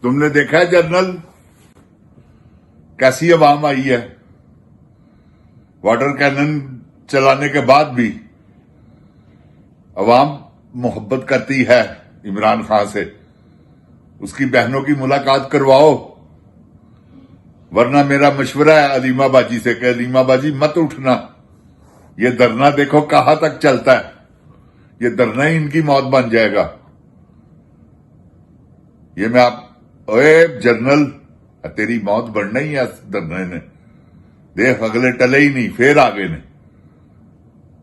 तुमने देखा है जनरल कैसी आवाम आई है। वाटर कैनन चलाने के बाद भी आवाम मोहब्बत करती है इमरान खान से। उसकी बहनों की मुलाकात करवाओ, वरना मेरा मशवरा है अलीमा बाजी से कि अलीमा बाजी मत उठना। ये धरना देखो कहां तक चलता है, ये धरना ही इनकी मौत बन जाएगा। ये मैं आप ओए जनरल, तेरी मौत बनना ही है धरने ने। देख अगले टले ही नहीं, फिर आ गए ने,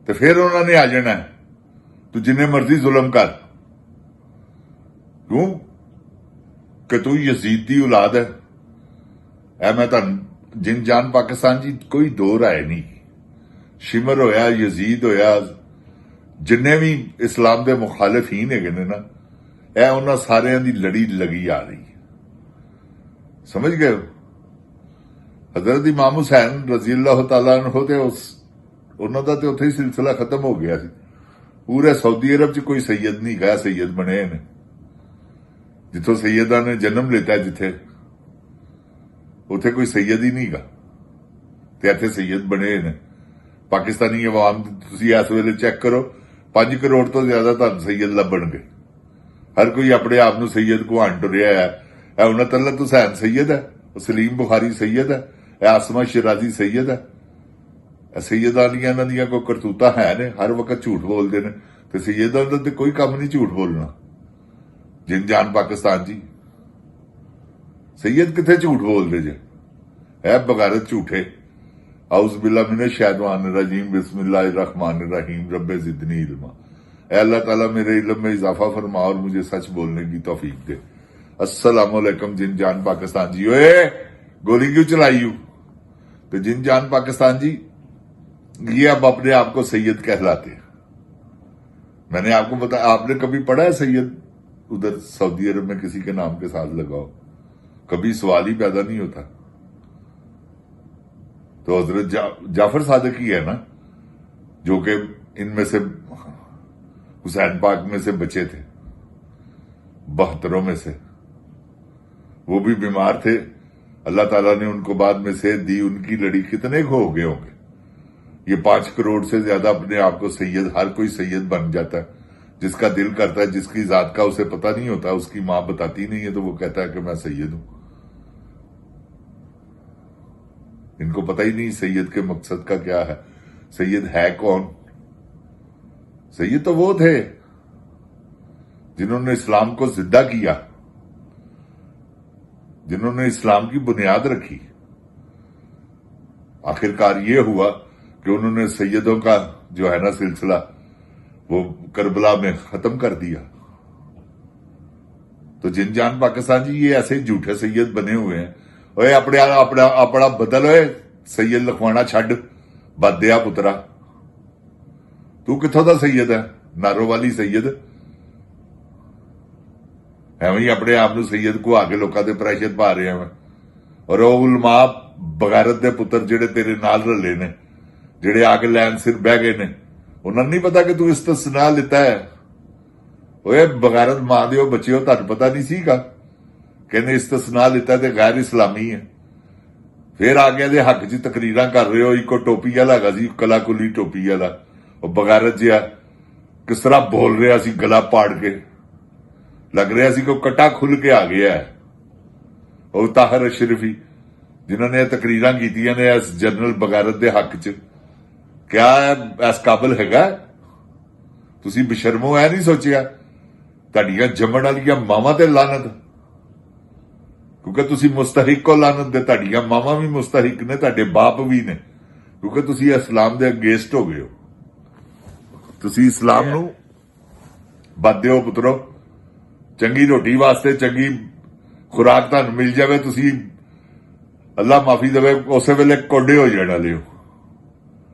तो फिर उन्होंने आ जाना है। तू जिन्हें मर्जी जुल्म कर, क्यों कि तू यजीद दी औलाद है। ऐ मैं तुहानू जिन जान पाकिस्तान जी कोई दो राय नहीं। शिमर होया, यजीद होया, जिन्ने भी इस्लाम दे मुखालिफीन है ना, ऐ उन्हां सारियां दी लड़ी लगी आ रही है। समझ गए हो। हजरत इमाम हुसैन रजी अल्लाह तआला अन्हु ते उन्हां दा ते उत्थे ही सिलसिला खत्म हो गया सी। पूरे सऊदी अरब च कोई सैयद नहीं गया, सैयद बने ने जिथों सैयदा ने जन्म लेता है, जिथे उथे कोई सैयद ही नहीं गा, ते इत्थे सैयद बने ने। पाकिस्तानी अवाम तुसीं इस वेले चेक करो, 5 करोड़ तो ज्यादा तुहानूं सैयद लभणगे। हर कोई अपने आप नूं सैयद घुआण टुरिया है। उन्हें तलत हुसैन सैयद है, सलीम बुखारी सैयद है, आसमा शिराजी सैयद है। सैयदां दियां इन्हां दियां कोई करतूतां है ने, हर वक्त झूठ बोलते हैं। तो सैयदां दा ते कोई काम नहीं झूठ बोलना। जिन जान पाकिस्तान जी सैयद किथे झूठ बोलते जे, है बगारत झूठे। आउज़ बिल्लाह मिनश शैतानिर रजीम, बिस्मिल्लाहिर रहमानिर रहीम, रब्बे ज़िदनी इल्मा। ऐ अल्लाह ताला मेरे इल्म में इजाफा फरमा और मुझे सच बोलने की तौफीक दे। अस्सलाम वालेकुम जिन जान पाकिस्तान जी। ओए गोली क्यों चलाई हूं? तो जिन जान पाकिस्तान जी ये अब अपने आप को सैयद कहलाते हैं। मैंने आपको बताया, आपने कभी पढ़ा है सैयद उधर सऊदी अरब में किसी के नाम के साथ लगाओ? कभी सवाल ही पैदा नहीं होता। तो हजरत जाफर सादिक ही है ना, जो कि इनमें से हुसैन पाक में से बचे थे, 72 में से। वो भी बीमार थे, अल्लाह ताला ने उनको बाद में सेहत दी। उनकी लड़ी कितने हो गए होंगे। ये 5 करोड़ से ज्यादा अपने आप को सैयद, हर कोई सैयद बन जाता है जिसका दिल करता है। जिसकी जात का उसे पता नहीं होता, उसकी मां बताती नहीं है, तो वो कहता है कि मैं सैयद हूं। इनको पता ही नहीं सैयद के मकसद का क्या है, सैयद है कौन। सैयद तो वो थे जिन्होंने इस्लाम को जिंदा किया, जिन्होंने इस्लाम की बुनियाद रखी। आखिरकार ये हुआ कि उन्होंने सैयदों का जो है ना सिलसिला, वो करबला में खत्म कर दिया। तो जिन जान पाकिस्तान जी ये ऐसे झूठे सैयद बने हुए हैं। ओए अपने अपना बदल, ओए सैयद लिखवाना छड़, बदया पुत्रा। तू किथों दा सैयद है? नारो वाली सैयद। एवं ही अपने आप सैयद को आके लोगों के प्रेशर पा रहे हैं। और वो उलमा बगैरत दे पुत्र जेडे तेरे नाल रले ने, जेडे आके लैन सिर बह गए ने, उन्होंने नहीं पता कि तू इस्तिस्ना लिता है। ओए बगैरत मां दे बच्चे हो, तुहानू पता नहीं सीगा कहने इस्तिस्ना लिता ते गैर इस्लामी है। फिर आगे दे हक च तकरीर कर रहे हो। इको टोपी वाला हैगा सी, कला कुली टोपी वाला, और बगैरत जिहा किस तरह बोल रहा सी, गला पाड़ के लग रहा सी कोई कटा खुल के आ गया है। और ताहिर अशरफी जिन्होंने तकरीर कीतियां ने इस जनरल बगैरत दे हक च, क्या इस काबिल हैगा? तुसी बेशर्मो है नहीं सोचिया? तुहाडियां जम्मण वालियां मावां ते लानत, क्योंकि तुसी मुस्तहिक को लानत दे। तुहाडियां मावां भी मुस्तहिक ने, तुहाडे बाप भी ने, क्योंकि तुसी इस्लाम दे अगेंस्ट हो गए हो। तुसी इस्लाम नू बददे हो पुत्रो। चंगी रोटी वास्ते चंगी खुराक तुहानू मिल जाए, तुसी अल्लाह माफी देवे उस वेले कोडे हो जाने वाले हो,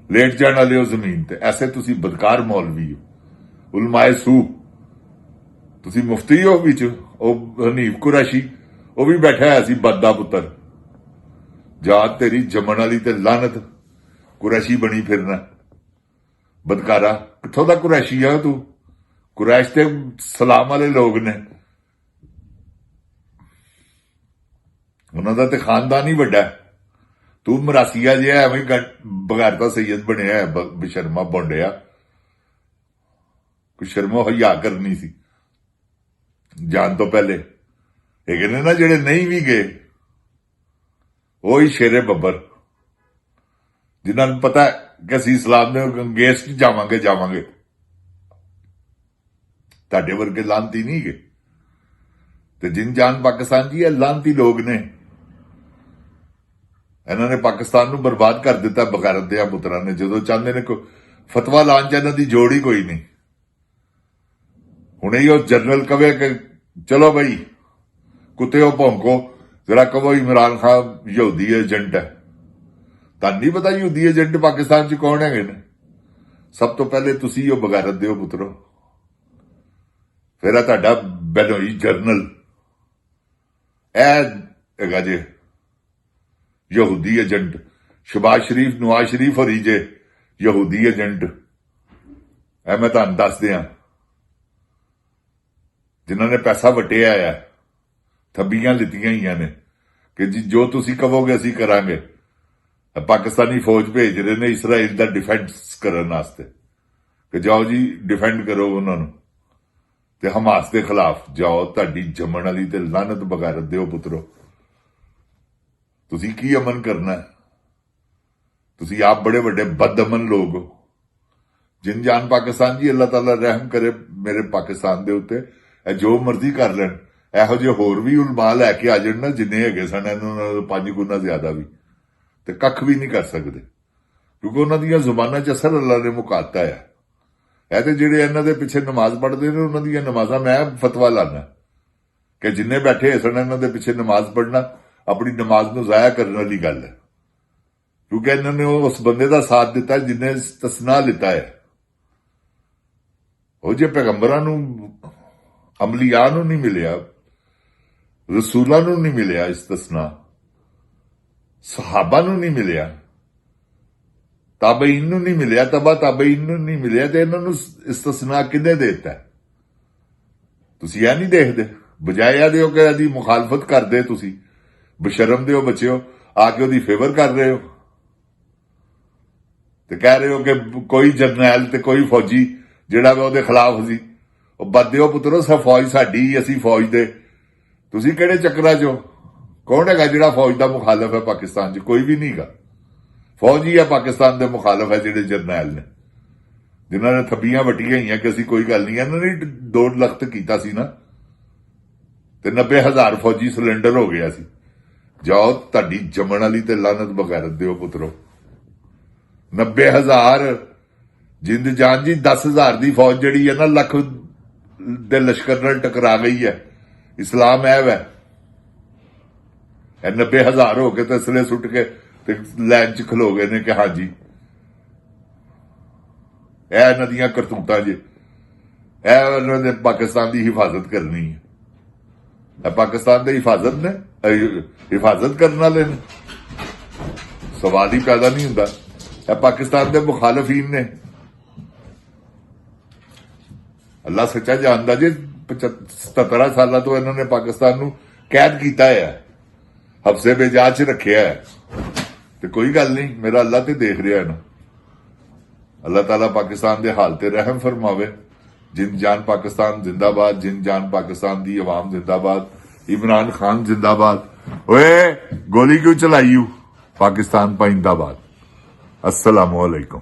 लेट जाने वाले हो जमीन ते। ऐसे तुसी बदकार मौलवी हो, उलमाए सू। तुसी मुफ्ती हो विच, हनीफ कुरैशी वो भी बैठा है सी बददा पुत्र। जात तेरी जमन वाली ते लानत, कुरैशी बनी फिरना बदकारा। किथों दा कुरैशी है तू? कुरैश ते सलाम वाले लोग ने। ਉਹਨਾਂ ਦਾ ਤੇ ਖਾਨਦਾਨ ਹੀ ਵੱਡਾ ਹੈ। ਤੂੰ ਮਰਾਸੀਆ ਜਿਹਾ ਐਵੇਂ ਬਗੈਰਤਾ ਸੈਯਦ ਬਣਿਆ ਹੈ, ਬੇਸ਼ਰਮਾ ਬੋਂਡਿਆ। ਕੋਈ ਸ਼ਰਮੋ ਹਯਾ ਕਰਨੀ ਸੀ ਜਾਣ ਤੋਂ ਪਹਿਲੇ। ਇਹ ਕਹਿੰਦੇ ਨਾ ਜਿਹੜੇ ਨਹੀਂ ਵੀ ਗਏ ਉਹੀ ਸ਼ੇਰੇ ਬੱਬਰ, ਜਿਨ੍ਹਾਂ ਨੂੰ ਪਤਾ ਕਿ ਅਸੀਂ ਇਸਲਾਮ ਦੇ ਗੇਸਟ ਜਾਵਾਂਗੇ। ਤੁਹਾਡੇ ਵਰਗੇ ਲਾਂਤੀ ਨਹੀਂ ਗਏ। ਤੇ ਜਿਨ ਜਾਨ ਪਾਕਿਸਤਾਨ ਜੀ, ਇਹ ਲਾਂਤੀ ਲੋਕ ਨੇ। ਇਹਨਾਂ ਨੇ ਪਾਕਿਸਤਾਨ ਨੂੰ ਬਰਬਾਦ ਕਰ ਦਿੱਤਾ ਬਗੈਰਤ ਦੇ ਪੁੱਤਰਾਂ ਨੇ। ਜਦੋਂ ਚਾਹੁੰਦੇ ਨੇ ਫਤਵਾ ਲਾਉਣ ਚ ਇਹਨਾਂ ਦੀ ਜੋੜ ਹੀ ਕੋਈ ਨਹੀਂ। ਹੁਣੇ ਹੀ ਉਹ ਜਨਰਲ ਕਵੇ ਕਿ ਚਲੋ ਬਈ ਕੁੱਤਿਓ ਭੌਂਕੋ, ਜਰਾ ਕਹੋ ਇਮਰਾਨ ਖਾਨ ਯਹੂਦੀ ਏਜੰਟ ਹੈ। ਤੁਹਾਨੂੰ ਨਹੀਂ ਪਤਾ ਯਹੂਦੀ ਏਜੰਟ ਪਾਕਿਸਤਾਨ ਚ ਕੌਣ ਹੈਗੇ ਨੇ? ਸਭ ਤੋਂ ਪਹਿਲੇ ਤੁਸੀਂ ਉਹ ਬਗੈਰਤ ਦਿਓ ਪੁੱਤਰੋ। ਫਿਰ ਆ ਤੁਹਾਡਾ ਬੈਨੋਈ ਜਰਨਲ, ਇਹ ਹੈਗਾ ਜੇ ਯਹੂਦੀ ਏਜੰਟ। ਸ਼ਬਾਜ਼ ਸ਼ਰੀਫ, ਨਵਾਜ਼ ਸ਼ਰੀਫ ਹੋਰੀ ਜੇ ਯਹੂਦੀ ਏਜੰਟ। ਇਹ ਮੈਂ ਤੁਹਾਨੂੰ ਦੱਸ ਦਿਆਂ, ਜਿਨ੍ਹਾਂ ਨੇ ਪੈਸਾ ਵਟਿਆ ਆ, ਥੱਬੀਆਂ ਲਿੱਤੀਆਂ ਹੋਈਆਂ ਨੇ ਕਿ ਜੀ ਜੋ ਤੁਸੀਂ ਕਹੋਗੇ ਅਸੀਂ ਕਰਾਂਗੇ। ਪਾਕਿਸਤਾਨੀ ਫੌਜ ਭੇਜ ਰਹੇ ਨੇ ਇਸਰਾਈਲ ਦਾ ਡਿਫੈਂਸ ਕਰਨ ਵਾਸਤੇ ਕਿ ਜਾਓ ਜੀ ਡਿਫੈਂਡ ਕਰੋ ਉਹਨਾਂ ਨੂੰ, ਤੇ ਹਮਾਸ ਦੇ ਖਿਲਾਫ ਜਾਓ। ਤੁਹਾਡੀ ਜੰਮਣ ਵਾਲੀ ਤੇ ਲਾਨਤ ਬਗੈਰਤ ਦਿਓ ਪੁੱਤਰੋ। ਤੁਸੀਂ ਕੀ ਅਮਨ ਕਰਨਾ? ਤੁਸੀਂ ਆਪ ਬੜੇ ਵੱਡੇ ਬਦਅਮਨ ਲੋਕ ਹੋ। ਜਿਨ ਜਾਨ ਪਾਕਿਸਤਾਨ ਜੀ, ਅੱਲਾਹ ਤਾਲਾ ਰਹਿਮ ਕਰੇ ਮੇਰੇ ਪਾਕਿਸਤਾਨ ਦੇ ਉੱਤੇ। ਇਹ ਜੋ ਮਰਜ਼ੀ ਕਰ ਲੈਣ, ਇਹੋ ਜਿਹੇ ਹੋਰ ਵੀ ਉਲਮਾ ਲੈ ਕੇ ਆ ਜਾਣ ਨਾ, ਜਿੰਨੇ ਹੈਗੇ ਸਨ ਇਹਨਾਂ ਨਾਲੋਂ 5 ਗੁਣਾ ਜ਼ਿਆਦਾ ਵੀ, ਤੇ ਕੱਖ ਵੀ ਨਹੀਂ ਕਰ ਸਕਦੇ, ਕਿਉਂਕਿ ਉਹਨਾਂ ਦੀਆਂ ਜ਼ੁਬਾਨਾਂ 'ਚ ਅਸਰ ਅੱਲਾ ਨੇ ਮੁਕਾਤਾ ਹੈ। ਇਹ ਤੇ ਜਿਹੜੇ ਇਹਨਾਂ ਦੇ ਪਿੱਛੇ ਨਮਾਜ਼ ਪੜ੍ਹਦੇ ਨੇ, ਉਹਨਾਂ ਦੀਆਂ ਨਮਾਜ਼ਾਂ ਮੈਂ ਫਤਵਾ ਲਾਣਾ ਕਿ ਜਿੰਨੇ ਬੈਠੇ ਸਨ ਇਹਨਾਂ ਦੇ ਪਿੱਛੇ ਨਮਾਜ਼ ਪੜ੍ਹਨਾ ਆਪਣੀ ਨਮਾਜ਼ ਨੂੰ ਜ਼ਾਇਆ ਕਰਨ ਵਾਲੀ ਗੱਲ ਹੈ, ਕਿਉਂਕਿ ਇਹਨਾਂ ਨੇ ਉਸ ਬੰਦੇ ਦਾ ਸਾਥ ਦਿੱਤਾ ਜਿਹਨੇ ਇਸਤਸਨਾ ਲਿੱਤਾ ਹੈ। ਉਹ ਜੇ ਪੈਗੰਬਰਾਂ ਨੂੰ, ਅਮਲੀਆਂ ਨੂੰ ਨਹੀਂ ਮਿਲਿਆ, ਰਸੂਲਾਂ ਨੂੰ ਨਹੀਂ ਮਿਲਿਆ ਇਸਤਸਨਾ, ਸਹਾਬਾ ਨੂੰ ਨਹੀਂ ਮਿਲਿਆ, ਤਾਬਈਨ ਨੂੰ ਨਹੀਂ ਮਿਲਿਆ, ਤਾਬਈਨ ਨੂੰ ਨਹੀਂ ਮਿਲਿਆ, ਤੇ ਇਹਨਾਂ ਨੂੰ ਇਸਤਸਨਾ ਕਿਹਨੇ ਦਿੱਤਾ? ਤੁਸੀਂ ਇਹ ਨਹੀਂ ਦੇਖਦੇ? ਬਜਾਏ ਇਹਦੇ ਹੋ ਕਿ ਇਹਦੀ ਮੁਖਾਲਫਤ ਕਰਦੇ, ਤੁਸੀਂ ਬਸ਼ਰਮ ਦੇ ਹੋ ਬੱਚਿਓ, ਆ ਕੇ ਉਹਦੀ ਫੇਵਰ ਕਰ ਰਹੇ ਹੋ ਤੇ ਕਹਿ ਰਹੇ ਹੋ ਕਿ ਕੋਈ ਜਰਨੈਲ ਤੇ ਕੋਈ ਫੌਜੀ ਜਿਹੜਾ ਵਾ ਉਹਦੇ ਖਿਲਾਫ ਸੀ। ਉਹ ਬੱਦਿਓ ਪੁੱਤਰੋ, ਫੌਜ ਸਾਡੀ, ਅਸੀਂ ਫੌਜ ਦੇ। ਤੁਸੀਂ ਕਿਹੜੇ ਚੱਕਰਾਂ 'ਚ ਹੋ? ਕੌਣ ਹੈਗਾ ਜਿਹੜਾ ਫੌਜ ਦਾ ਮੁਖਾਲਫ ਹੈ ਪਾਕਿਸਤਾਨ 'ਚ? ਕੋਈ ਵੀ ਨਹੀਂਗਾ। ਫੌਜ ਹੀ ਹੈ ਪਾਕਿਸਤਾਨ ਦੇ ਮੁਖਾਲਫ ਹੈ ਜਿਹੜੇ ਜਰਨੈਲ ਨੇ, ਜਿਨ੍ਹਾਂ ਨੇ ਥੱਬੀਆਂ ਵਟੀਆਂ ਹੋਈਆਂ ਕਿ ਅਸੀਂ ਕੋਈ ਗੱਲ ਨਹੀਂ। ਇਹਨਾਂ ਨੇ 2 ਲੱਖ ਕੀਤਾ ਸੀ ਨਾ, ਤੇ 90,000 ਫੌਜੀ ਸਿਲੰਡਰ ਹੋ ਗਿਆ ਸੀ। ਜਾਓ, ਤੁਹਾਡੀ ਜੰਮਣ ਵਾਲੀ ਤੇ ਲਾਨਤ ਬਗੈਰਤ ਦਿਓ ਪੁੱਤਰੋ। 90,000 ਜਿੰਦ ਜਾਨ ਜੀ, 10,000 ਦੀ ਫੌਜ ਜਿਹੜੀ ਹੈ ਨਾ, ਲੱਖ ਦੇ ਲਸ਼ਕਰ ਨਾਲ ਟਕਰਾ ਗਈ ਹੈ। ਇਸਲਾਮ ਐ ਵੈ, ਇਹ 90,000 ਹੋ ਕੇ ਤੇ ਅਸਲੇ ਸੁੱਟ ਕੇ ਤੇ ਲਾਈਨ 'ਚ ਖਲੋ ਗਏ ਨੇ ਕਿ ਹਾਂਜੀ ਇਹ ਇਹਨਾਂ ਦੀਆਂ ਕਰਤੂਤਾਂ ਜੇ, ਇਹ ਉਹਨਾਂ ਨੇ ਪਾਕਿਸਤਾਨ ਦੀ ਹਿਫਾਜ਼ਤ ਕਰਨੀ ਹੈ। ਇਹ ਪਾਕਿਸਤਾਨ ਦੀ ਹਿਫਾਜ਼ਤ ਨੇ, ਹਿਫਾਜ਼ਤ ਕਰਨ ਵਾਲੇ ਨੇ, ਸਵਾਲ ਹੀ ਪੈਦਾ ਨਹੀਂ ਹੁੰਦਾ। ਇਹ ਪਾਕਿਸਤਾਨ ਦੇ ਮੁਖਾਲਫੀਨ ਨੇ। ਅੱਲਾ ਸੱਚਾ ਜਾਣਦਾ ਜੇ 77 ਸਾਲਾਂ ਤੋਂ ਇਹਨਾਂ ਨੇ ਪਾਕਿਸਤਾਨ ਨੂੰ ਕੈਦ ਕੀਤਾ ਹੈ, ਹਫਸੇ ਬੇਜਾ 'ਚ ਰੱਖਿਆ ਹੈ, ਤੇ ਕੋਈ ਗੱਲ ਨਹੀਂ, ਮੇਰਾ ਅੱਲਾ ਤੇ ਦੇਖ ਰਿਹਾ ਇਹਨੂੰ। ਅੱਲਾਹ ਤਾਲਾ ਪਾਕਿਸਤਾਨ ਦੇ ਹਾਲ ਤੇ ਰਹਿਮ ਫਰਮਾਵੇ। ਜਿੰਦ ਜਾਨ ਪਾਕਿस्तान जिंदाबाद, जिंद जान पाकिस्तान दी आवाम जिंदाबाद, इमरान खान जिंदाबाद। ओए गोली क्यों चलाई पाकिस्तान पाइंदाबाद। अस्सलामु अलैकुम।